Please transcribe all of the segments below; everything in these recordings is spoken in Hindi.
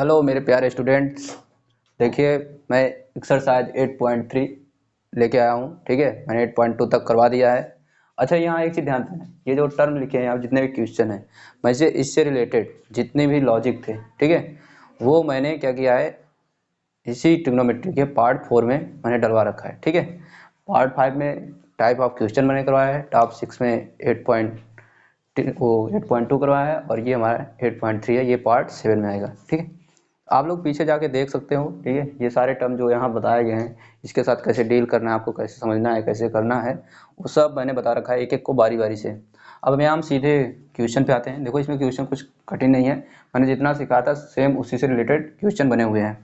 हेलो मेरे प्यारे स्टूडेंट्स। देखिए, मैं एक्सरसाइज 8.3 लेके आया हूँ। ठीक है, मैंने 8.2 तक करवा दिया है। अच्छा, यहाँ एक चीज़ ध्यान देना, ये जो टर्म लिखे हैं यहाँ जितने भी क्वेश्चन हैं, मैं से इससे रिलेटेड जितने भी लॉजिक थे, ठीक है, वो मैंने क्या किया है, इसी ट्रिग्नोमेट्री के पार्ट 4 में मैंने डलवा रखा है। ठीक है, पार्ट 5 में टाइप ऑफ क्वेश्चन मैंने करवाया है, टाप 6 में 8.2 करवाया है, और ये हमारा 8.3 है, ये पार्ट 7 में आएगा। ठीक है, आप लोग पीछे जाके देख सकते हो। ठीक है, ये सारे टर्म जो यहाँ बताए गए हैं, इसके साथ कैसे डील करना है, आपको कैसे समझना है, कैसे करना है, वो सब मैंने बता रखा है एक एक को बारी बारी से। अब यहाँ हम सीधे क्वेश्चन पे आते हैं। देखो, इसमें क्वेश्चन कुछ कठिन नहीं है, मैंने जितना सिखाया था सेम उसी से रिलेटेड क्वेश्चन बने हुए हैं।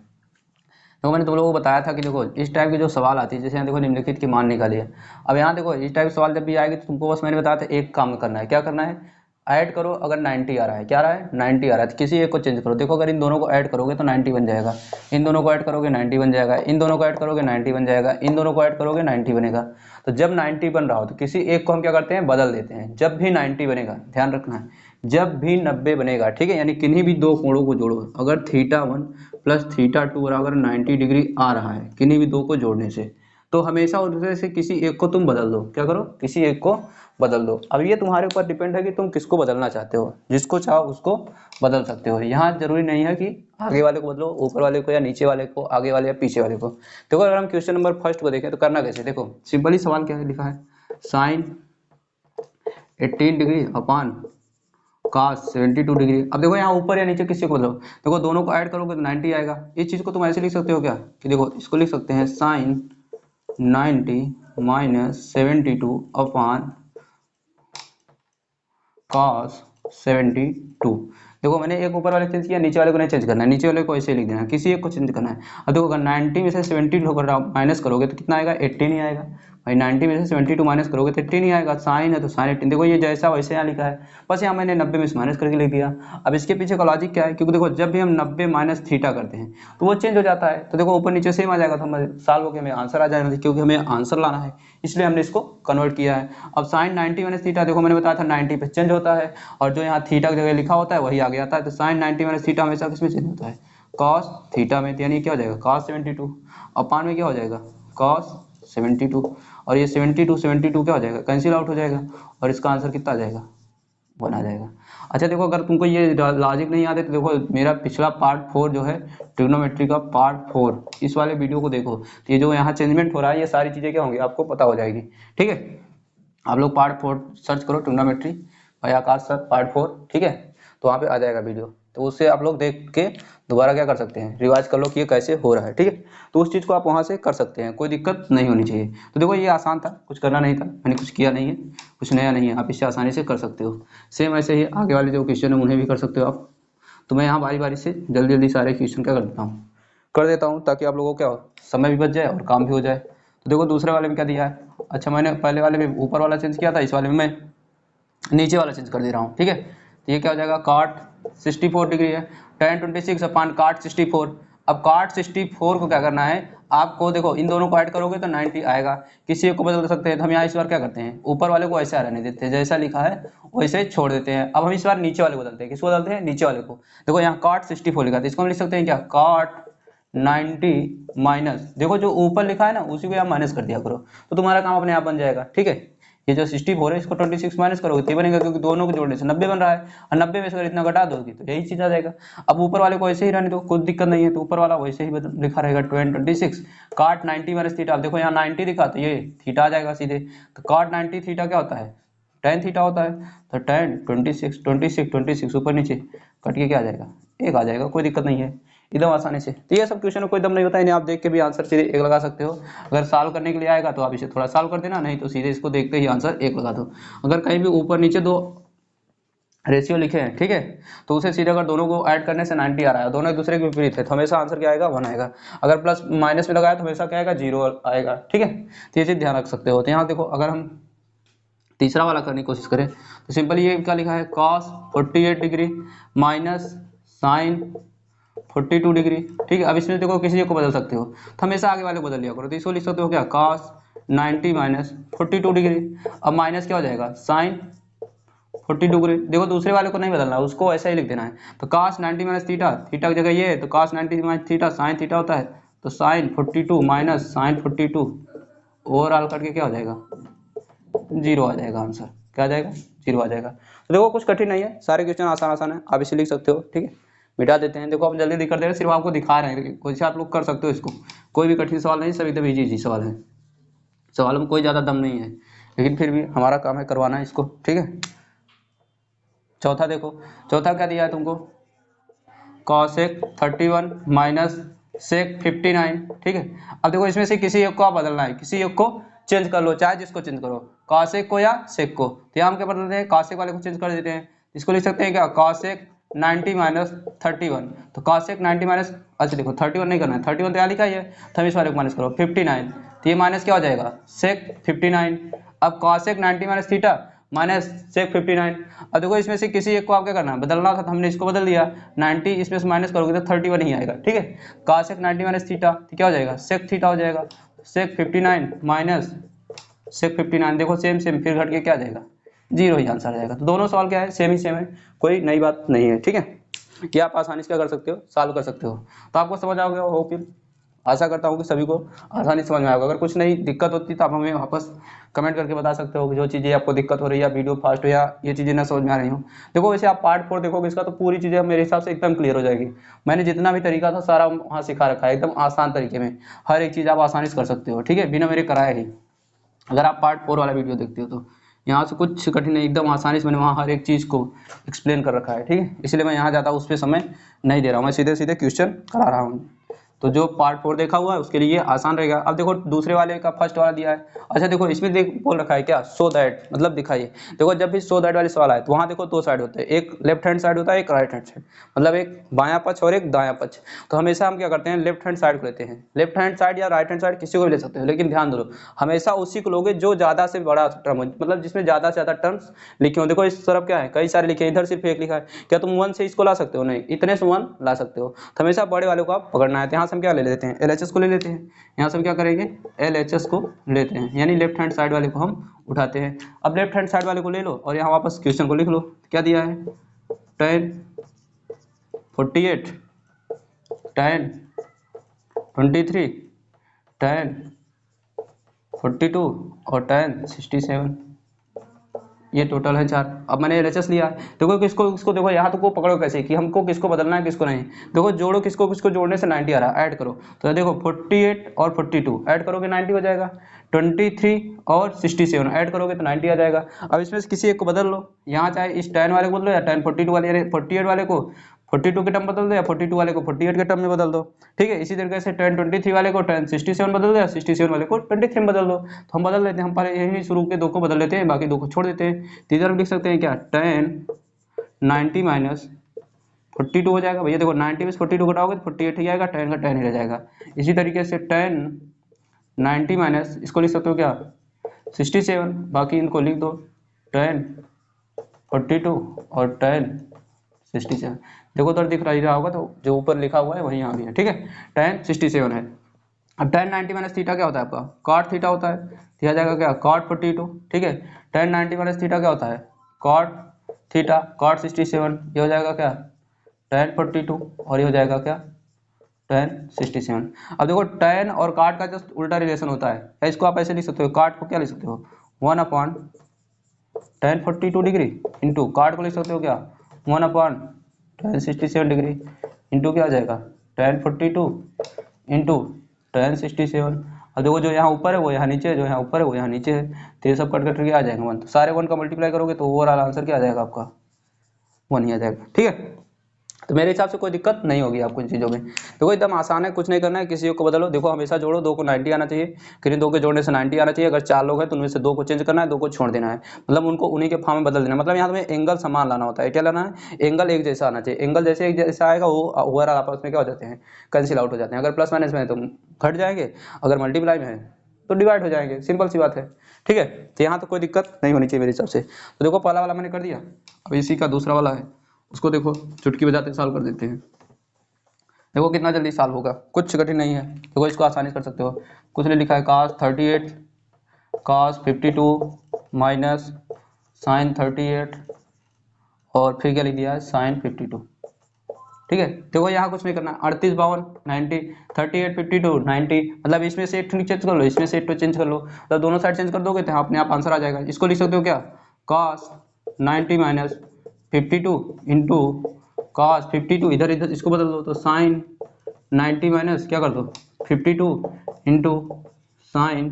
तो मैंने तुम लोगों को बताया था कि देखो इस टाइप की जो सवाल आती है, जैसे यहाँ देखो निम्नलिखित की मान निकालिए। अब यहाँ देखो इस टाइप सवाल जब भी आएगी तो तुमको बस मैंने बताया था एक काम करना है। क्या करना है? ऐड करो। अगर 90 आ रहा है, क्या आ रहा है, 90 आ रहा है, तो किसी एक को चेंज करो। देखो, अगर इन दोनों को ऐड करोगे तो 90 बन जाएगा, इन दोनों को ऐड करोगे 90 बन जाएगा, इन दोनों को ऐड करोगे 90 बन जाएगा, इन दोनों को ऐड करोगे 90 बनेगा। तो जब 90 बन रहा हो तो किसी एक को हम क्या करते हैं, बदल देते हैं। जब भी 90 बनेगा, ध्यान रखना है, जब भी 90 बनेगा, ठीक है, यानी किन्हीं भी दो कोणों को जोड़ो। अगर θ1 प्लस θ2 बराबर 90 डिग्री आ रहा है किन्हीं भी दो को जोड़ने से, तो हमेशा उनमें से किसी एक को तुम बदल दो। क्या करो, किसी एक को बदल दो। अब ये तुम्हारे ऊपर डिपेंड है कि तुम किसको बदलना चाहते हो। जिसको चाहो उसको बदल सकते हो। यहाँ जरूरी नहीं है कि आगे वाले को बदलो, ऊपर वाले को या नीचे वाले को, आगे वाले या पीछे वाले को। देखो, अगर हम क्वेश्चन नंबर फर्स्ट को देखें तो करना कैसे, देखो सिंपली सवाल क्या है, लिखा है साइन 18 डिग्री अपान cos 72 डिग्री। अब देखो यहाँ ऊपर या नीचे किसी को बदलो। देखो दोनों को ऐड करोगे तो 90 आएगा। इस चीज को तुम ऐसे लिख सकते हो क्या, कि देखो इसको लिख सकते हैं साइन 90 माइनस 72 अपान cos 72। देखो मैंने एक ऊपर वाले चेंज किया, नीचे वाले को नहीं चेंज करना है, नीचे वाले को ऐसे लिख देना है, किसी एक को चेंज करना है। अब देखो अगर 90 में से 72 माइनस करोगे तो कितना आएगा, 18 ही आएगा। भाई 90 में से 72 माइनस करोगे तो 18 ही आएगा। साइन है तो साइन 18। देखो ये जैसा वैसे यहाँ लिखा है, बस यहाँ मैंने 90 में से माइनस करके लिख दिया। अब इसके पीछे का लॉजिक क्या है, क्योंकि देखो जब भी हम 90 माइनस थीटा करते हैं तो वो चेंज हो जाता है। तो देखो ऊपर नीचे सेम आ जाएगा, तो हमें सॉल्व होकर हमें आंसर आ जाएगा, क्योंकि हमें आंसर लाना है, इसलिए हमने इसको कन्वर्ट किया है। अब साइन 90 माइनस थीटा, देखो मैंने बताया था 90 पे चेंज होता है, और जो यहाँ थीटा की जगह लिखा होता है वही आगे आता है। तो साइन 90 माइनस थीटा हमेशा किसमें चेंज होता है, कॉस थीटा में। यानी क्या हो जाएगा, कॉस 72 अपान में क्या हो जाएगा, कॉस 72। और ये 72 क्या हो जाएगा, कैंसिल आउट हो जाएगा, और इसका आंसर कितना आ जाएगा, 1 आ जाएगा। अच्छा देखो, अगर तुमको ये लॉजिक नहीं आते तो देखो मेरा पिछला पार्ट 4 जो है ट्रिग्नोमेट्री का पार्ट 4, इस वाले वीडियो को देखो, तो ये जो यहाँ चेंजमेंट हो रहा है ये सारी चीज़ें क्या होंगी आपको पता हो जाएगी। ठीक है, आप लोग पार्ट 4 सर्च करो, ट्रिग्नोमेट्री भाई आकाश सर पार्ट 4, ठीक है, तो वहाँ पे आ जाएगा वीडियो। तो उससे आप लोग देख के दोबारा क्या कर सकते हैं, रिवाइज कर लो कि ये कैसे हो रहा है। ठीक है, तो उस चीज़ को आप वहाँ से कर सकते हैं, कोई दिक्कत नहीं होनी चाहिए। तो देखो ये आसान था, कुछ करना नहीं था, मैंने कुछ किया नहीं है, कुछ नया नहीं है, आप इससे आसानी से कर सकते हो। सेम ऐसे ही आगे वाले जो क्वेश्चन है उन्हें भी कर सकते हो आप। तो मैं यहाँ बारी बारी से जल्दी जल्दी सारे क्वेश्चन क्या कर देता हूँ, ताकि आप लोगों को क्या हो, समय भी बच जाए और काम भी हो जाए। तो देखो दूसरे वाले में क्या दिया है, अच्छा मैंने पहले वाले में ऊपर वाला चेंज किया था, इस वाले में मैं नीचे वाला चेंज कर दे रहा हूँ। ठीक है, तो ये क्या हो जाएगा, काट 64 डिग्री है, tan 26 अपान काट 64। अब काट 64 को क्या करना है आपको, देखो इन दोनों को ऐड करोगे तो 90 आएगा, किसी एक को बदल सकते हैं। तो हम यहाँ इस बार क्या करते हैं, ऊपर वाले को ऐसे रहने देते हैं, जैसा लिखा है वैसे छोड़ देते हैं। अब हम इस बार नीचे वाले को बदलते हैं, किसको बदलते हैं, नीचे वाले को। देखो यहाँ काट 64 लिखा था, इसको हम लिख सकते हैं क्या, काट 90 माइनस, देखो जो ऊपर लिखा है ना उसी को आप माइनस कर दिया करो, तो तुम्हारा काम अपने आप बन जाएगा। ठीक है, ये जो 64 है इसको 26 माइनस करोगे तो बनेगा, क्योंकि दोनों को जोड़ने से 90 बन रहा है, और 90 में से अगर इतना घटा दोगे तो यही चीज आ जाएगा। अब ऊपर वाले को ऐसे ही रहने दो, कोई दिक्कत नहीं है, तो ऊपर वाला वैसे ही लिखा रहेगा 26 काट 90 माइनस थीटा। देखो यहाँ 90 दिखा तो ये थीटा आ जाएगा सीधे, तो काट 90 थीटा क्या होता है, tan थीटा होता है। तो tan 26 ऊपर नीचे कट के क्या आ जाएगा, एक आ जाएगा, कोई दिक्कत नहीं है, एकदम आसानी से। तो ये सब क्वेश्चन में कोई दम नहीं होता है, इन्हें आप देख के भी आंसर सीधे एक लगा सकते हो। अगर सॉल्व करने के लिए आएगा तो आप इसे थोड़ा सॉल्व कर देना, नहीं तो सीधे इसको देखते ही आंसर एक लगा दो। अगर कहीं भी ऊपर नीचे दो रेशियो लिखे हैं, ठीक है, तो उसे सीधे अगर दोनों को ऐड करने से 90 आ रहा है, दोनों एक दूसरे के विपरीत है, तो हमेशा आंसर क्या आएगा, 1 आएगा। अगर प्लस माइनस में लगाया तो हमेशा क्या आएगा, 0 आएगा। ठीक है, तो ये चीज ध्यान रख सकते हो। तो यहाँ देखो अगर हम तीसरा वाला करने की कोशिश करें तो सिंपल ये क्या लिखा है, cos 48 degree minus sine 42 degree. ठीक है, अब इसमें देखो किसी एक को बदल सकते हो, तो हमेशा आगे वाले को बदल लिया करो। तो इसको लिख सकते हो क्या, cos 90 माइनस 42 डिग्री। अब माइनस क्या हो जाएगा, साइन 42 डिग्री। देखो दूसरे वाले को नहीं बदलना, उसको ऐसा ही लिख देना है। तो cos 90 माइनस थीटा, थीटा की जगह ये है तो cos 90 minus theta sine theta होता है, तो साइन 42 माइनस साइन 42 ओवरऑल करके क्या हो जाएगा, 0 आ जाएगा आंसर। क्या आ जाएगा, 0 आ जाएगा। तो देखो कुछ कठिन नहीं है, सारे क्वेश्चन आसान आसान है, आप इसे लिख सकते हो। ठीक है, मिटा देते हैं। देखो हम जल्दी कर दे रहे हैं, सिर्फ आपको दिखा रहे हैं, वैसे आप लोग कर सकते हो इसको। कोई भी कठिन सवाल नहीं, सभी एकदम इजी सवाल है, सवालों में कोई ज़्यादा दम नहीं है, लेकिन फिर भी हमारा काम है करवाना है इसको। ठीक है, चौथा देखो, चौथा क्या दिया है तुमको, कॉसेक 31 माइनस सेक 59। ठीक है, अब देखो इसमें से किसी एक को आप बदलना है, किसी एक को चेंज कर लो, चाहे जिसको चेंज करो, कॉसेक को या सेक को। तो यहाँ हम क्या बदलते हैं, कॉसेक वाले को चेंज कर देते हैं, इसको लिख सकते हैं क्या, कॉसेक 90 माइनस 31। तो कॉसेक 90 माइनस, अच्छा देखो 31 नहीं करना है, 31 तो यहाँ लिखा ही है, तो हम इस वाले को माइनस करो 59, तो ये माइनस क्या हो जाएगा, सेक 59। अब cosec 90 minus theta minus sec 59। अब देखो इसमें से किसी एक को आप क्या करना है, बदलना था, तो हमने इसको बदल दिया, 90 इसमें से माइनस करोगे तो 31 ही आएगा। ठीक है, कॉसेक 90 माइनस थीटा, तो क्या हो जाएगा, सेक थीटा हो जाएगा, सेक 59 माइनस सेक 59। देखो सेम सेम, फिर घट के क्या आ जाएगा, 0 ही आंसर आ जाएगा। तो दोनों सवाल क्या है, सेम ही सेम है, कोई नई बात नहीं है। ठीक है, ये आप आसानी से क्या कर सकते हो, सॉल्व कर सकते हो। तो आपको समझ आ गया होप, आशा करता हूँ कि सभी को आसानी से समझ में आएगा। अगर कुछ नहीं दिक्कत होती तो आप हमें वापस कमेंट करके बता सकते हो कि जो चीज़ें आपको दिक्कत हो रही है, वीडियो फास्ट हो या ये चीज़ें ना समझ में आ रही हो। देखो वैसे आप पार्ट 4 देखोगे इसका, तो पूरी चीज़ें मेरे हिसाब से एकदम क्लियर हो जाएगी। मैंने जितना भी तरीका था सारा वहाँ सिखा रखा है, एकदम आसान तरीके में, हर एक चीज़ आप आसानी से कर सकते हो। ठीक है, बिना मेरे कराए ही, अगर आप पार्ट 4 वाला वीडियो देखते हो तो यहाँ से कुछ कठिन नहीं, एकदम आसानी से मैंने वहाँ हर एक चीज़ को एक्सप्लेन कर रखा है। ठीक है, इसलिए मैं यहाँ ज़्यादा उस पर समय नहीं दे रहा हूँ, मैं सीधे सीधे क्वेश्चन करा रहा हूँ। तो जो पार्ट 4 देखा हुआ है उसके लिए आसान रहेगा। अब देखो दूसरे वाले का फर्स्ट वाला दिया है, अच्छा देखो इसमें देख बोल रखा है क्या, सो दैट, मतलब दिखाइए। देखो जब भी सो दैट वाले सवाल आए तो वहाँ देखो दो साइड होते हैं, एक लेफ्ट हैंड साइड होता है, एक राइट हैंड साइड, मतलब एक बायां पक्ष और एक दायां पक्ष। तो हमेशा हम क्या करते हैं, लेफ्ट हैंड साइड को लेते हैं, लेफ्ट हैंड साइड या राइट हैंड साइड किसी को भी ले सकते हो, लेकिन ध्यान दो हमेशा उसी को लोगे जो ज़्यादा से बड़ा टर्म हो, मतलब जिसमें ज़्यादा से ज़्यादा टर्म्स लिखे हो। देखो इस तरफ क्या है, कई सारे लिखे हैं, इधर सिर्फ एक लिखा है, क्या तुम 1 से इसको ला सकते हो, नहीं, इतने से 1 ला सकते हो। तो हमेशा बड़े वाले को आप पकड़ना है। तो यहाँ से हम क्या ले लेते हैं, LHS को ले लेते हैं, यहाँ से हम क्या करेंगे, LHS को लेते हैं, यानी लेफ्ट हैंड साइड वाले को हम उठाते हैं। अब लेफ्ट हैंड साइड वाले को ले लो और यहाँ वापस क्वेश्चन को लिख लो, क्या दिया है, tan 48 tan 23 tan 42 और tan 67, ये टोटल है 4। अब मैंने LHS लिया, देखो किसको देखो यहाँ तो को पकड़ो कैसे कि हमको किसको बदलना है किसको नहीं। देखो जोड़ो, किसको किसको जोड़ने से 90 आ रहा है, ऐड करो। तो देखो 48 और 42 ऐड करोगे 90 हो जाएगा, 23 और 67 ऐड करोगे तो 90 आ जाएगा। अब इसमें से किसी एक को बदल लो, यहाँ चाहे इस tan वाले को बदलो या tan 42 वाले, 48 वाले को 42 के टर्म बदल दो या 42 वाले को 48 के टर्म में बदल दो। ठीक है, इसी तरीके से tan 23 वाले को tan 67 बदल दो या 67 वाले को 23 में बदल दो। तो हम बदल लेते हैं, हम पहले यही शुरू के दो को बदल लेते हैं, बाकी दो को छोड़ देते हैं। तो इधर लिख सकते हैं क्या, tan 90 माइनस 42 हो जाएगा। भैया देखो 90 में 42 घटाओगे तो 48 ही आएगा, tan का tan ही रह जाएगा। इसी तरीके से tan 90 माइनस इसको लिख सकते हो क्या, 67, बाकी इनको लिख दो tan 42 और tan 67। देखो उधर दिख रहा होगा, तो जो ऊपर लिखा हुआ है वही यहाँ भी है। ठीक है, tan 67 है। अब tan 90 माइनस थीटा क्या होता है आपका, cot थीटा होता है, दिया जाएगा क्या, cot 42। ठीक है, tan 90 माइनस थीटा क्या होता है, cot थीटा, cot 67, ये हो जाएगा क्या, tan 42 और ये हो जाएगा क्या, tan 67। अब देखो tan और cot का जस्ट उल्टा रिलेशन होता है, या इसको आप ऐसे लिख सकते हो, cot को क्या लिख सकते हो, 1/tan 42 डिग्री इंटू cot को लिख सकते हो क्या, 1/tan 67 डिग्री इंटू क्या आ जाएगा, tan 42 इंटू tan 67। अब देखो जो यहाँ ऊपर है वो यहाँ नीचे है, जो यहाँ ऊपर है वो यहाँ नीचे है, तो ये सब कट कट के आ जाएगा 1। तो सारे 1 का मल्टीप्लाई करोगे तो ओवरऑल आंसर क्या आ जाएगा आपका, 1 ही आ जाएगा। ठीक है, तो मेरे हिसाब से कोई दिक्कत नहीं होगी आपको इन चीज़ों में। देखो एकदम आसान है, कुछ नहीं करना है, किसी को बदलो। देखो हमेशा जोड़ो, 2 को 90 आना चाहिए, किन्हीं 2 के जोड़ने से 90 आना चाहिए। अगर 4 लोग हैं तो उनमें से 2 को चेंज करना है, 2 को छोड़ देना है, मतलब उनको उन्हीं के फॉर्म में बदल देना। मतलब यहाँ तुम्हें एंगल समान लाना होता है, क्या लाना है, एंगल एक जैसा आना चाहिए। एंगल जैसे एक जैसा आएगा वो ओवरऑल आपस में क्या हो जाते हैं, कैंसिल आउट हो जाते हैं। अगर प्लस माइनस में है तो घट जाएंगे, अगर मल्टीप्लाई में है तो डिवाइड हो जाएंगे, सिंपल सी बात है। ठीक है, तो यहाँ तो कोई दिक्कत नहीं होनी चाहिए मेरे हिसाब से। तो देखो पहला वाला मैंने कर दिया, अब इसी का दूसरा वाला है, उसको देखो चुटकी बजाते सॉल्व कर देते हैं। देखो कितना जल्दी सॉल्व होगा, कुछ कठिन नहीं है। देखो इसको आसानी से कर सकते हो। कुछ ने लिखा है cos 38 cos 52 माइनस sin 38 और फिर क्या लिख दिया है साइन 52। ठीक है, देखो यहाँ कुछ नहीं करना, 38 52 90 38 52 90, मतलब इसमें से एक चेंज कर लो, इसमें से एक चेंज कर लो, मतलब दोनों साइड चेंज कर दोगे तो अपने आप आंसर आ जाएगा। इसको लिख सकते हो क्या, cos 90 माइनस 52 इंटू cos 52, इधर इधर इसको बदल दो तो साइन 90 माइनस क्या कर दो 52 इंटू साइन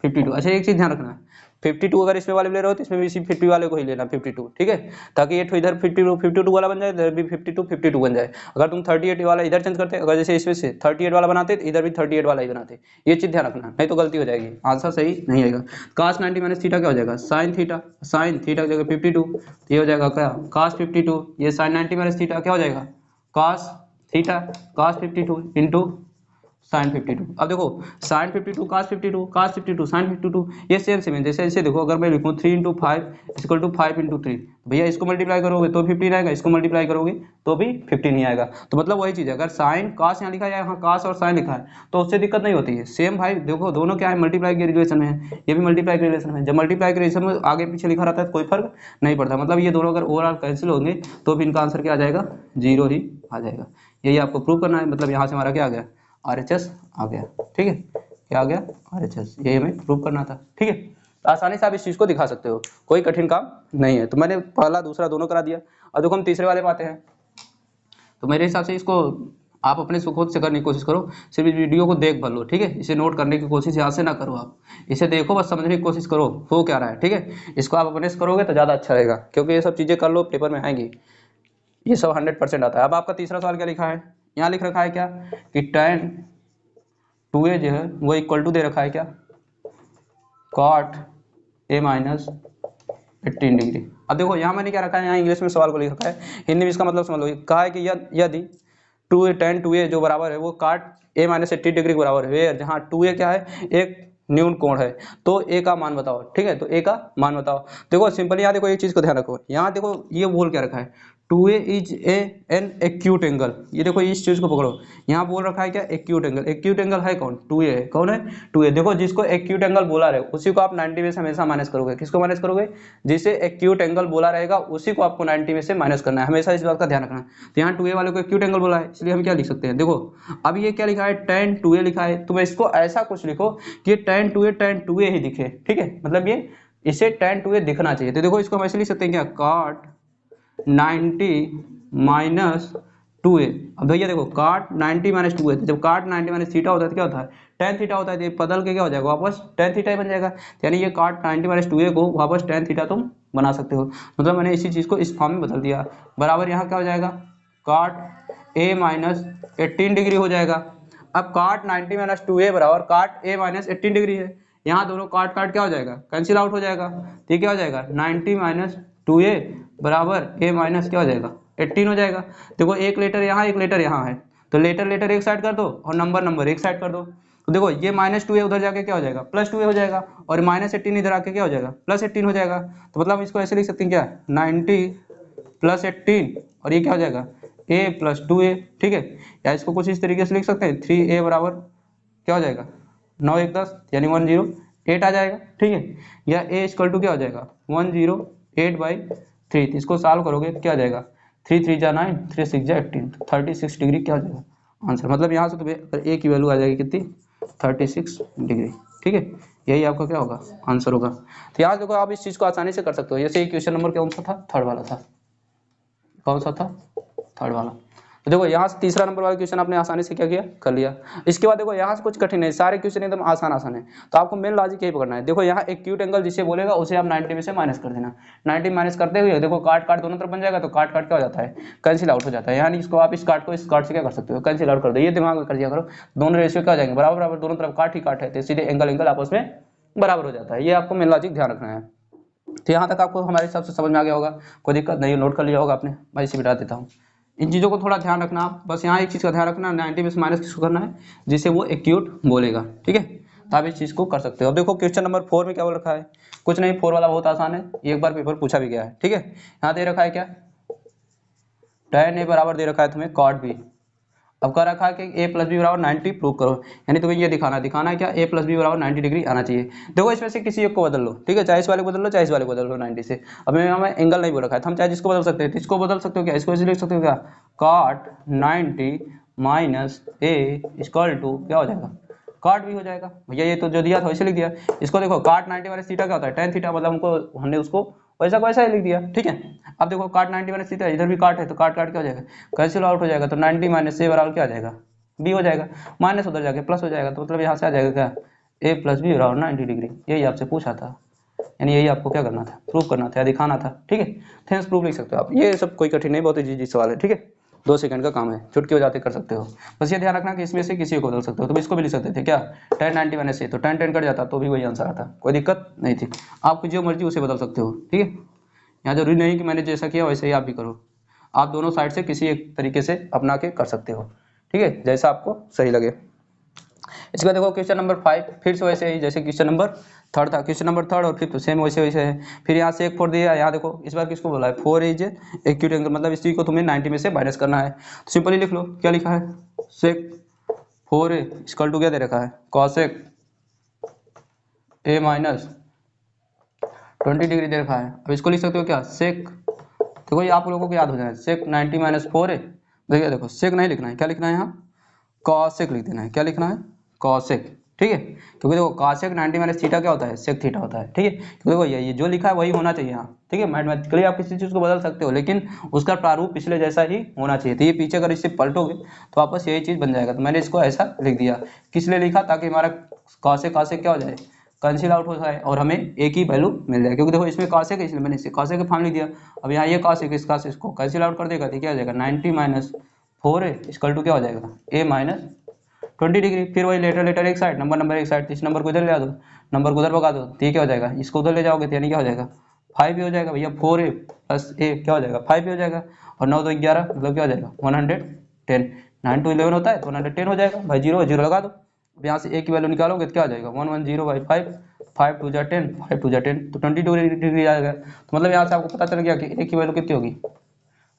52। अच्छा एक चीज ध्यान रखना, 52 अगर इसमें वाले ले रहे हो तो इसमें भी इसी 50 वाले को ही लेना 52, ठीक है, ताकि ये इधर 52 वाला बन जाए, इधर भी 52 बन जाए। अगर तुम 38 वाला इधर चेंज करते, अगर जैसे इसमें से 38 वाला बनाते तो इधर भी 38 वाला ही बनाते, ये चीज ध्यान रखना, नहीं तो गलती हो जाएगी, आंसर सही नहीं आएगा। cos 90 माइनस थीटा क्या हो जाएगा साइन थीटा की जगह 52, तो ये हो जाएगा क्या cos 52, ये साइन 90 माइनस थीटा क्या हो जाएगा cos theta cos 52 into sine 52। अब देखो साइन 52 cos 52 साइन 52, ये सेम सेम है। जैसे जैसे देखो अगर मैं लिखूँ 3 इंटू 5 इक्वल टू 5 इंटू 3, भैया इसको मल्टीप्लाई करोगे तो 15 आएगा, इसको मल्टीप्लाई करोगे तो भी 15 ही आएगा। तो मतलब वही चीज़ है, अगर साइन cos यहाँ लिखा है, यहाँ cos और साइन लिखा है तो उससे दिक्कत नहीं होती है। सेम भाई देखो दोनों क्या है, मल्टीप्लाई के रिलेशन में है, ये भी मल्टीप्लाई के रिलेशन में। जब मल्टीप्लाई के रिलेशन में आगे पीछे लिखा रहता है तो कोई फर्क नहीं पड़ता, मतलब ये दोनों अगर ओवरऑल कैंसिल होंगे तो भी इनका आंसर क्या आ जाएगा 0 ही आ जाएगा। यही आपको प्रूव करना है, मतलब यहाँ से हमारा क्या आ गया RHS आ गया, ठीक है, क्या आ गया RHS, ये हमें प्रूव करना था, ठीक है। तो आसानी से आप इस चीज़ को दिखा सकते हो, कोई कठिन काम नहीं है। तो मैंने पहला दूसरा दोनों करा दिया, अब देखो हम तीसरे वाले पाते हैं। तो मेरे हिसाब से इसको आप अपने से खुद से करने की कोशिश करो, सिर्फ इस वीडियो को देख भर लो, ठीक है, इसे नोट करने की कोशिश यहाँ से ना करो, आप इसे देखो बस समझने की कोशिश करो हो क्या रहा है, ठीक है। इसको आप अपने से करोगे तो ज़्यादा अच्छा रहेगा, क्योंकि ये सब चीज़ें कर लो पेपर में आएंगी, ये सब 100% आता है। अब आपका तीसरा सवाल क्या लिखा है, यहाँ लिख रखा है क्या कि tan 2a जो है वो इक्वल टू दे रखा है क्या cot a माइनस 18 डिग्री। अब देखो यहाँ मैंने क्या रखा है, यहाँ इंग्लिश में सवाल को लिख रखा है, हिंदी में इसका मतलब समझ लो, कहा है कि यदि tan 2a जो बराबर है वो cot a माइनस 80 डिग्री के बराबर है, जहाँ 2a क्या है एक न्यून कोण है, तो a का मान बताओ, ठीक है, तो a का मान बताओ। देखो सिंपल, यहाँ देखो एक चीज को ध्यान रखो, यहाँ देखो ये बोल क्या रखा है 2a is an acute angle, ये देखो इस चीज को पकड़ो, यहाँ बोल रखा है क्या एक्यूट एंगल, एक्यूट एंगल है कौन 2a है, कौन है 2a। देखो जिसको एक्यूट एंगल बोला रहे उसी को आप 90 में से हमेशा माइनस करोगे, किसको माइनस करोगे, जिसे एक्यूट एंगल बोला रहेगा उसी को आपको 90 में से माइनस करना है, हमेशा इस बात का ध्यान रखना। तो यहाँ 2a वाले को एक्यूट एंगल बोला है, इसलिए हम क्या लिख सकते हैं, देखो अब ये क्या लिखा है tan 2a लिखा है, तो मैं इसको ऐसा कुछ लिखो कि tan 2a ही दिखे, ठीक है, मतलब ये इसे tan 2a दिखना चाहिए। तो देखो इसको हम ऐसे लिख सकते हैं क्या cot 90 माइनस 2a। अब भैया देखो cot 90 माइनस 2a, जब cot 90 माइनस थीटा होता है तो क्या होता है tan थीटा होता है, तो ये बदल के क्या हो जाएगा वापस tan थीटा बन जाएगा, यानी ये cot 90 माइनस 2a को वापस tan थीटा तुम बना सकते हो। मतलब मैंने इसी चीज़ को इस फॉर्म में बदल दिया, बराबर यहाँ क्या हो जाएगा cot a माइनस 18 डिग्री हो जाएगा। अब cot 90 माइनस 2a बराबर cot a माइनस 18 डिग्री है, यहाँ दोनों काट क्या हो जाएगा कैंसिल आउट हो जाएगा, तो क्या हो जाएगा 90 माइनस 2a बराबर a माइनस क्या हो जाएगा 18 हो जाएगा। देखो एक लेटर यहाँ एक लेटर यहाँ है, तो लेटर एक साइड कर दो और नंबर एक साइड कर दो, तो देखो ये माइनस 2a उधर जाके क्या हो जाएगा प्लस 2a हो जाएगा, और माइनस 18 इधर आके क्या हो जाएगा प्लस 18 हो जाएगा। तो मतलब हम इसको ऐसे लिख सकते हैं क्या 90 प्लस 18, और ये क्या हो जाएगा a प्लस 2a, ठीक है, या इसको कुछ इस तरीके से लिख सकते हैं 3a बराबर क्या हो जाएगा 9 1 10 यानी 108 आ जाएगा, ठीक है, या a इक्वल टू क्या हो जाएगा 108/3, तो इसको सॉल्व करोगे तो क्या आ जाएगा 3 3 जा 9 3 6 जा 18, 36 डिग्री क्या हो जाएगा आंसर। मतलब यहाँ से तुम्हें अगर a की वैल्यू आ जाएगी कितनी 36 डिग्री, ठीक है, यही आपका क्या होगा आंसर होगा। तो यहाँ देखो आप इस चीज़ को आसानी से कर सकते हो। जैसे क्वेश्चन नंबर कौन सा था थर्ड वाला था, कौन सा था थर्ड वाला। तो देखो यहाँ से तीसरा नंबर वाला क्वेश्चन आपने आसानी से क्या किया कर लिया। इसके बाद देखो यहाँ से कुछ कठिन है, सारे क्वेश्चन एकदम आसान है, तो आपको मेन लॉजिक यही पकड़ना है। देखो यहाँ एक्यूट एंगल जिसे बोलेगा उसे आप 90 में से माइनस कर देना, 90 माइनस करते हुए देखो काट दोनों तरफ बन जाएगा, तो काट क्या हो जाता है कैंसिल आउट हो जाता है, यानी इसको आप इस काट को इस काट से क्या कर सकते हो कैंसिल आउट कर दो, ये दिमाग में कर दिया करो, दोनों रेशियो क्या हो जाएंगे बराबर, दोनों तरफ काट ही काट है, तो सीधे एंगल आपस में बराबर हो जाता है। ये आपको मेन लॉजिक ध्यान रखना है। तो यहाँ तक आपको हमारे हिसाब से समझ में आ गया होगा, कोई दिक्कत नहीं, नोट कर लिया होगा आपने, मैं इसे बिठा देता हूँ। इन चीज़ों को थोड़ा ध्यान रखना आप, बस यहाँ एक चीज़ का ध्यान रखना 90 में से माइनस किसको करना है जिसे वो एक्यूट बोलेगा, ठीक है, तो आप इस चीज़ को कर सकते हो। अब देखो क्वेश्चन नंबर 4 में क्या बोल रखा है, कुछ नहीं, 4 वाला बहुत आसान है, एक बार पेपर पूछा भी गया है, ठीक है। यहाँ दे रखा है क्या tan a बराबर दे रखा है तुम्हें cot b, अब कह रखा है कि ए प्लस बी बराबर 90 प्रूव करो, यानी तुम्हें ये दिखाना है क्या, ए प्लस बी बराबर 90 डिग्री आना चाहिए। देखो इसमें से किसी एक को बदल लो, ठीक है, चाहे इस वाले को बदल लो, चाहे इस वाले को बदल लो 90 से। अब हमें एंगल नहीं बोल रखा है, हम चाहे जिसको बदल सकते हैं, इसको बदल सकते हो क्या, इसको ऐसे लिख सकते हो क्या, cot 90 minus A equal to क्या हो जाएगा, cot भी हो जाएगा भैया, ये तो जो दिया था वैसे लिख दिया। इसको देखो cot 90 माइनस थीटा क्या होता है, tan थीटा, मतलब हमने उसको वैसा को वैसा ही लिख दिया, ठीक है। अब देखो cot 90 माइनस थीटा, इधर भी काट है तो काट क्या हो जाएगा, कैंसिल आउट हो जाएगा, तो 90 माइनस ए बराबर क्या आ जाएगा, बी हो जाएगा, माइनस उधर जाके प्लस हो जाएगा, तो मतलब यहाँ से आ जाएगा क्या, ए प्लस बी बराबर 90 डिग्री। यही आपसे पूछा था, यानी यही आपको क्या करना था, प्रूव करना था या दिखाना था, ठीक है। थेंस प्रूफ लिख सकते हो आप, ये सब कोई कठिन नहीं, बहुत इजी सवाल है, ठीक है, 2 सेकंड का काम है, चुटकी हो जाते कर सकते हो। बस ये ध्यान रखना कि इसमें से किसी को बदल सकते हो, तो इसको भी लिख सकते थे क्या, tan 90 माइनस ए, तो tan कट जाता तो भी वही आंसर आता, कोई दिक्कत नहीं थी। आपको जो मर्जी उसे बदल सकते हो, ठीक है। यहाँ जरूरी नहीं कि मैंने जैसा किया वैसे ही आप भी करो, आप दोनों साइड से किसी एक तरीके से अपना के कर सकते हो, ठीक है, जैसा आपको सही लगे। इसके बाद देखो क्वेश्चन नंबर 5, फिर से वैसे ही जैसे क्वेश्चन नंबर 3 था, क्वेश्चन नंबर 3 और 5 सेम वैसे वैसे है। फिर यहाँ से एक 4 दिया, यहाँ देखो इस बार किसको बोला है, 4 इज एक्यूट एंगल, मतलब इसी को तुम्हें 90 में से माइनस करना है। तो सिंपली लिख लो, क्या लिखा है, सेक 4 इक्वल टू क्या दे रखा है, कॉसेक ए माइनस 20 डिग्री दे रखा है। अब इसको लिख सकते हो क्या, सेक, देखो ये आप लोगों को याद हो जाए, सेक 90 माइनस 4 है, देखिए देखो सेक नहीं लिखना है, क्या लिखना है यहाँ, कॉसेक लिख देना है, क्या लिखना है, कॉसेक, ठीक है, क्योंकि देखो कॉसेक 90 माइनस थीटा क्या होता है, सेक थीटा होता है, ठीक है। क्योंकि देखो ये जो लिखा है वही होना चाहिए यहाँ, ठीक है। मैथमेटिकली आप किसी चीज़ को बदल सकते हो, लेकिन उसका प्रारूप पिछले जैसा ही होना चाहिए। तो ये पीछे अगर इससे पलटोगे तो वापस यही चीज़ बन जाएगा, तो मैंने इसको ऐसा लिख दिया, किस लिए लिखा, ताकि हमारा कॉसेक क्या हो जाए, कैंसिल आउट हो जाए और हमें एक ही वैल्यू मिल जाए, क्योंकि देखो इसमें कॉसेक है, इसलिए मैंने इससे कॉसेक का फॉर्म लिख दिया। अब यहाँ ये कॉसेक, इस कॉसेक को कैंसिल आउट कर देगा तो क्या हो जाएगा, 90 माइनस 4 इक्वल टू क्या हो जाएगा, ए माइनस 20 डिग्री। फिर वही लेटर एक साइड, नंबर एक साइड, इस नंबर को इधर ले आ दो, नंबर को उधर भगा दो, तो ये क्या हो जाएगा, इसको उधर ले जाओगे तो यानी क्या हो जाएगा, 5 ही हो जाएगा भैया, 4a प्लस ए क्या हो जाएगा, 5 ही हो जाएगा, और 9 2 11 मतलब क्या हो जाएगा 110, 9 2 11 होता है तो 110 हो जाएगा भाई, जीरो जीरो लगा दो। अब यहाँ से ए की वैल्यू निकालोगे तो क्या हो जाएगा 110/5, 5 2 जा 10, 5 2 जा 10, तो 22 डिग्री आ जाएगा। तो मतलब यहाँ से आपको पता चल गया कि ए की वैल्यू कितनी होगी,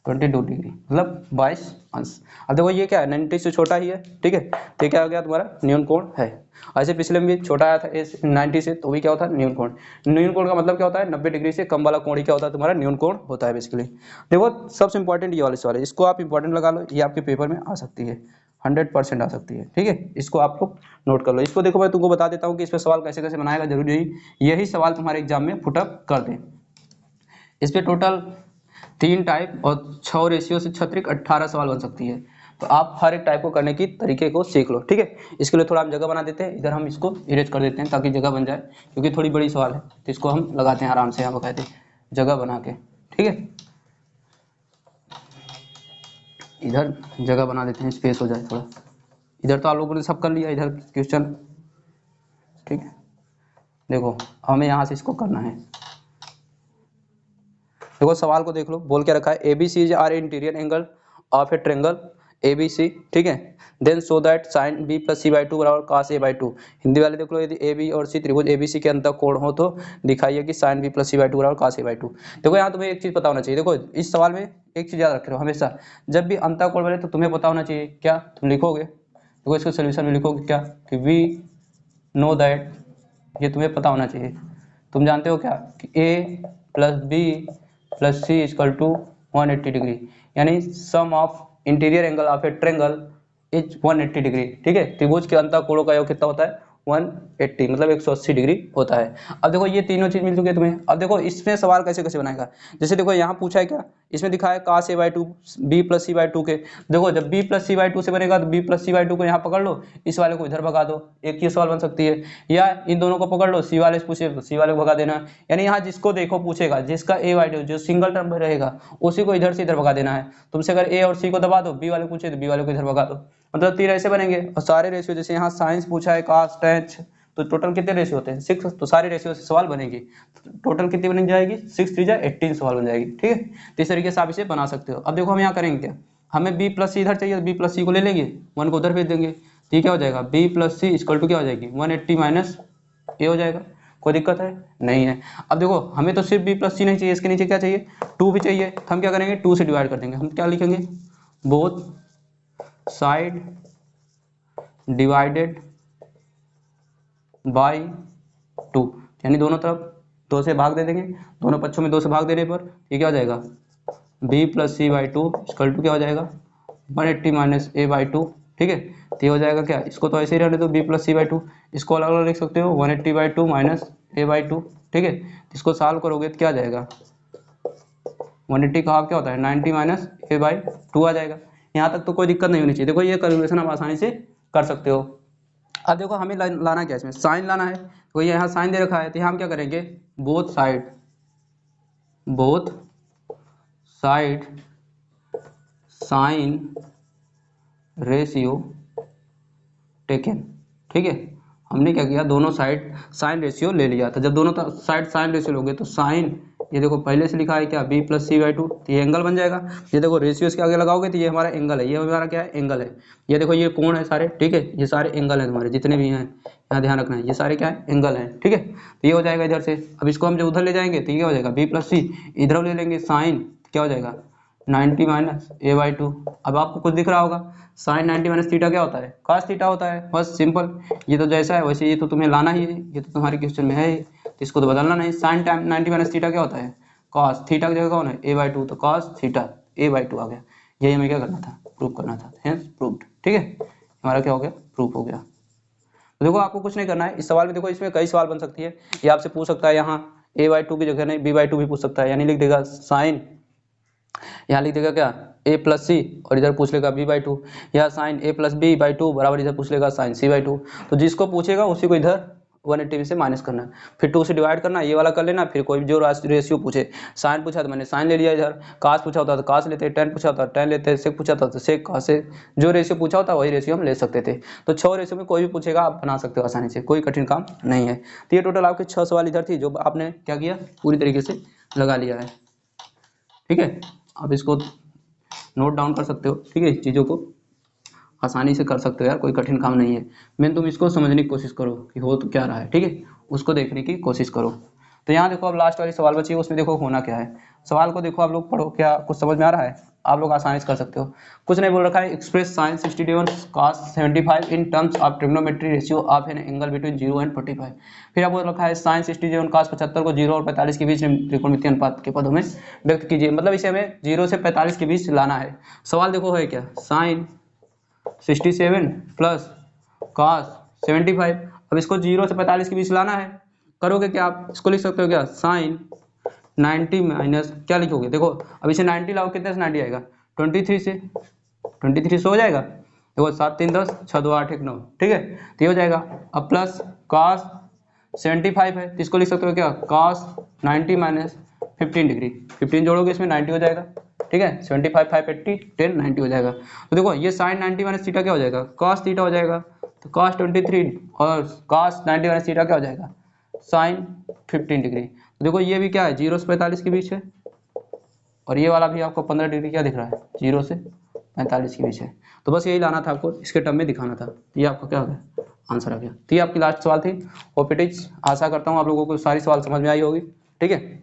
22 डिग्री, मतलब 22 अंश। अब देखो ये क्या है, 90 से छोटा ही है, ठीक है, तो क्या हो गया तुम्हारा न्यून कोण है। ऐसे पिछले में भी छोटा आया था ए 90 से, तो भी क्या होता है न्यून कोण। न्यून कोण का मतलब क्या होता है, 90 डिग्री से कम वाला कोण ही क्या होता है तुम्हारा न्यून कोण होता है बेसिकली। देखो सबसे इंपॉर्टेंट ये वाले सवाल है, इसको आप इंपॉर्टेंट लगा लो, ये आपके पेपर में आ सकती है, 100% आ सकती है, ठीक है, इसको आप लोग नोट कर लो। इसको देखो मैं तुमको बता देता हूँ कि इस पर सवाल कैसे कैसे बनाएगा, जरूरी नहीं यही सवाल तुम्हारे एग्जाम में पुटअप कर दें। इस पर टोटल 3 टाइप और 6 रेशियो से 18 सवाल बन सकती है, तो आप हर एक टाइप को करने की तरीके को सीख लो, ठीक है। इसके लिए थोड़ा हम जगह बना देते हैं, इधर हम इसको इरेज कर देते हैं ताकि जगह बन जाए, क्योंकि थोड़ी बड़ी सवाल है, तो इसको हम लगाते हैं आराम से यहाँ बकायदे जगह बना के, ठीक है। इधर जगह बना देते हैं, स्पेस हो जाए थोड़ा, इधर तो आप लोगों ने सब कर लिया, इधर क्वेश्चन, ठीक है। देखो हमें यहाँ से इसको करना है, देखो सवाल को देख लो, बोल के रखा है A B C is are interior angle of a triangle A B C, ठीक है, then so that sine B plus C by two बराबर cos A by two. Hindi वाले देख लो, यदि ए बी और सी त्रिभुज ए बी सी के अंतर कोण हो तो दिखाइए कि sine B plus C by two बराबर कॉस ए बाई टू। देखो यहाँ तुम्हें एक चीज़ पता होना चाहिए, देखो इस सवाल में एक चीज़ याद रख रहे हो हमेशा, जब भी अंतर कोण बने तो तुम्हें पता होना चाहिए क्या, तुम लिखोगे, देखो इसको सोल्यूशन में लिखोगे क्या कि वी नो दैट, ये तुम्हें पता होना चाहिए, तुम जानते हो क्या कि A plus B plus C equal to 180 degree, यानी sum of interior angle of a triangle is 180 degree, ठीक है। त्रिभुज के अंतर कोणों का योग कितना होता है 180, मतलब 180 डिग्री होता है। अब देखो ये तीनों चीज मिल चुकी है तुम्हें। अब देखो इसमें सवाल कैसे कैसे बनाएगा, जैसे देखो यहाँ पूछा है क्या, इसमें दिखा है cos a by two B plus C by two के, देखो जब b plus C by two से बनेगा तो b plus C by two को यहाँ पकड़ लो, इस वाले को इधर भगा दो, एक ही सवाल बन सकती है। या इन दोनों को पकड़ लो, सी वाले से पूछे तो सी वाले को भगा देना, यानी यहाँ जिसको देखो पूछेगा, जिसका a बाई टू जो सिंगल टर्म रहेगा उसी को इधर से इधर भगा देना है। तुमसे अगर a और c को दबा दो, b वाले पूछे तो b वाले को इधर भगा दो, मतलब 3 ऐसे बनेंगे। और सारे रेशियो, जैसे यहाँ साइंस पूछा है cos tan, तो टोटल कितने रेशियो होते हैं 6, तो सारे रेशियो से सवाल बनेगी, टोटल कितनी बन जाएगी 6 3 18 सवाल बन जाएगी, ठीक है। तो इस तरीके से आप इसे बना सकते हो। अब देखो हम यहाँ करेंगे क्या, हमें बी प्लस सी इधर चाहिए, बी प्लस सी को ले लेंगे, 1 को उधर भेज देंगे, तो क्या हो जाएगा B plus C equal to क्या हो जाएगी 180 माइनस ए हो जाएगा। कोई दिक्कत है नहीं है। अब देखो हमें तो सिर्फ बी प्लस सी नहीं चाहिए, इसके नीचे क्या चाहिए 2 भी चाहिए, तो हम क्या करेंगे 2 से डिवाइड कर देंगे, हम क्या लिखेंगे बोथ साइड डिवाइडेड बाई 2, यानी दोनों तरफ 2 से भाग दे देंगे, दोनों पक्षों में 2 से भाग देने पर ये क्या हो जाएगा, b plus C by 2 equal to क्या हो जाएगा 180 माइनस ए बाई 2। ठीक है, तो ये हो जाएगा क्या, इसको तो ऐसे ही रहने दो b प्लस सी बाई 2, इसको अलग अलग लिख सकते हो 180 बाई 2 माइनस ए बाई 2। ठीक है, इसको सॉल्व करोगे तो क्या आ जाएगा, 180 का हाफ क्या होता है 90 माइनस ए बाई 2 आ जाएगा। यहाँ तक तो कोई दिक्कत नहीं होनी चाहिए। देखो ये कैलकुलेशन आप आसानी से कर सकते हो। अब देखो हमें लाना क्या है, इसमें साइन लाना है, तो ये यहाँ साइन दे रखा है, तो यहाँ हम क्या करेंगे, both side sine ratio taken. ठीक है, हमने क्या किया, दोनों साइड साइन रेशियो ले लिया। तो जब दोनों साइड साइन रेशियो लोगे तो साइन, ये देखो पहले से लिखा है क्या b प्लस सी बाई 2, तो ये एंगल बन जाएगा। ये देखो रेशियो इसके आगे लगाओगे तो ये हमारा एंगल है, ये हमारा क्या है एंगल है। ये देखो ये कोण है सारे, ठीक है, ये सारे एंगल हैं तुम्हारे जितने भी हैं, यहाँ ध्यान रखना है, ये सारे क्या है एंगल हैं। ठीक है, तो ये हो जाएगा इधर से। अब इसको हम जब उधर ले जाएंगे तो ये हो जाएगा b प्लस सी, इधर ले लेंगे साइन, क्या हो जाएगा 90 माइनस ए बाई 2। अब आपको कुछ दिख रहा होगा, साइन 90 माइनस थीटा क्या होता है, कॉस थीटा होता है, बस सिंपल। ये तो जैसा है वैसे ये तो तुम्हें लाना ही है, ये तो तुम्हारे क्वेश्चन में है ही, तो इसको तो बदलना नहीं। साइन 90 माइनस थीटा क्या होता है, कॉस थीटा की जगह कौन है ए बाई 2, तो कॉस थीटा ए बाई 2 आ गया। यही हमें क्या करना था, प्रूव करना था, हेंस प्रूव्ड। ठीक है, हमारा क्या हो गया, प्रूव हो गया। तो देखो आपको कुछ नहीं करना है इस सवाल में। देखो इसमें कई सवाल बन सकती है, ये आपसे पूछ सकता है यहाँ ए बाई 2 की जगह नहीं b बाई 2 भी पूछ सकता है, यानी लिख देगा साइन, यहाँ लिख देगा क्या a प्लस सी, और इधर पूछ लेगा b बाई 2, या sine a plus B by 2 बराबर इधर पूछ लेगा साइन c बाई 2। तो जिसको पूछेगा उसी को इधर 180 में से माइनस करना है, फिर 2 से डिवाइड करना, ये वाला कर लेना। फिर कोई जो रेशियो पूछे, साइन पूछा तो मैंने साइन ले लिया इधर, कास पूछा होता तो कास लेते, टेन पूछा होता टेन लेते, सेक पूछा था तो सेक, कास से जो रेशियो पूछा होता वही रेशियो हम ले सकते थे। तो 6 रेशियो में कोई भी पूछेगा आप बना सकते हो आसानी से, कोई कठिन काम नहीं है। तो ये टोटल आपके 6 सवाल इधर थी जो आपने क्या किया, पूरी तरीके से लगा लिया है। ठीक है, अब इसको नोट डाउन कर सकते हो। ठीक है, चीज़ों को आसानी से कर सकते हो यार, कोई कठिन काम नहीं है। मैं तुम इसको समझने की कोशिश करो कि हो तो क्या रहा है, ठीक है, उसको देखने की कोशिश करो। तो यहाँ देखो अब लास्ट वाली सवाल बची है, उसमें देखो होना क्या है। सवाल को देखो आप लोग पढ़ो, क्या कुछ समझ में आ रहा है, आप लोग आसानी से कर सकते हो। कुछ नहीं बोल रखा है, express sine 67 cos 75 in terms of trigonometry ratio of an angle between 0 and 45। फिर आप बोल रखा है साइन 67 cos 75 को 0 और 45 के बीच त्रिकोणमितीय अनुपात के पदों में व्यक्त कीजिए। मतलब इसे हमें 0 से 45 के बीच लाना है। सवाल देखो है क्या, साइन 67 प्लस cos 75, अब इसको 0 से 45 के बीच लाना है। करोगे क्या आप, इसको लिख सकते हो क्या, साइन 90 माइनस क्या लिखोगे, देखो अब इसे 90 लाओ, कितने से 90 आएगा 23 से, 23 से हो जाएगा। देखो 7 3 10 6 2 8 1 9, ठीक है, तो ये हो जाएगा। अब प्लस cos 75 है, तो इसको लिख सकते हो क्या, cos 90 माइनस 15 डिग्री, 15 जोड़ोगे इसमें 90 हो जाएगा। ठीक है, 75 5 80 10 90 हो जाएगा। तो देखो ये साइन 90 माइनस थीटा क्या हो जाएगा, cos थीटा हो जाएगा। तो cos 23 और cos 90 माइनस थीटा क्या हो जाएगा, साइन 15 डिग्री। तो देखो ये भी क्या है, 0 से 45 के बीच है, और ये वाला भी आपको 15 डिग्री क्या दिख रहा है, 0 से 45 के बीच है। तो बस यही लाना था आपको, इसके टर्म में दिखाना था। ये आपका क्या हो गया, आंसर आ गया। तो ये आपकी लास्ट सवाल थी। होप इट इज, आशा करता हूँ आप लोगों को सारी सवाल समझ में आई होगी। ठीक है,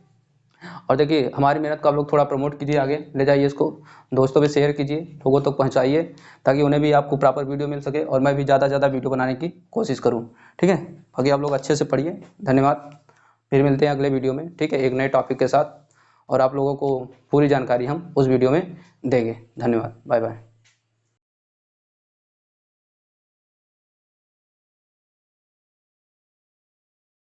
और देखिए हमारी मेहनत को आप लोग थोड़ा प्रमोट कीजिए, आगे ले जाइए, इसको दोस्तों में शेयर कीजिए, लोगों तक पहुंचाइए, ताकि उन्हें भी आपको प्रॉपर वीडियो मिल सके और मैं भी ज़्यादा से ज़्यादा वीडियो बनाने की कोशिश करूं। ठीक है, बाकी आप लोग अच्छे से पढ़िए। धन्यवाद, फिर मिलते हैं अगले वीडियो में, ठीक है, एक नए टॉपिक के साथ, और आप लोगों को पूरी जानकारी हम उस वीडियो में देंगे। धन्यवाद, बाय बाय।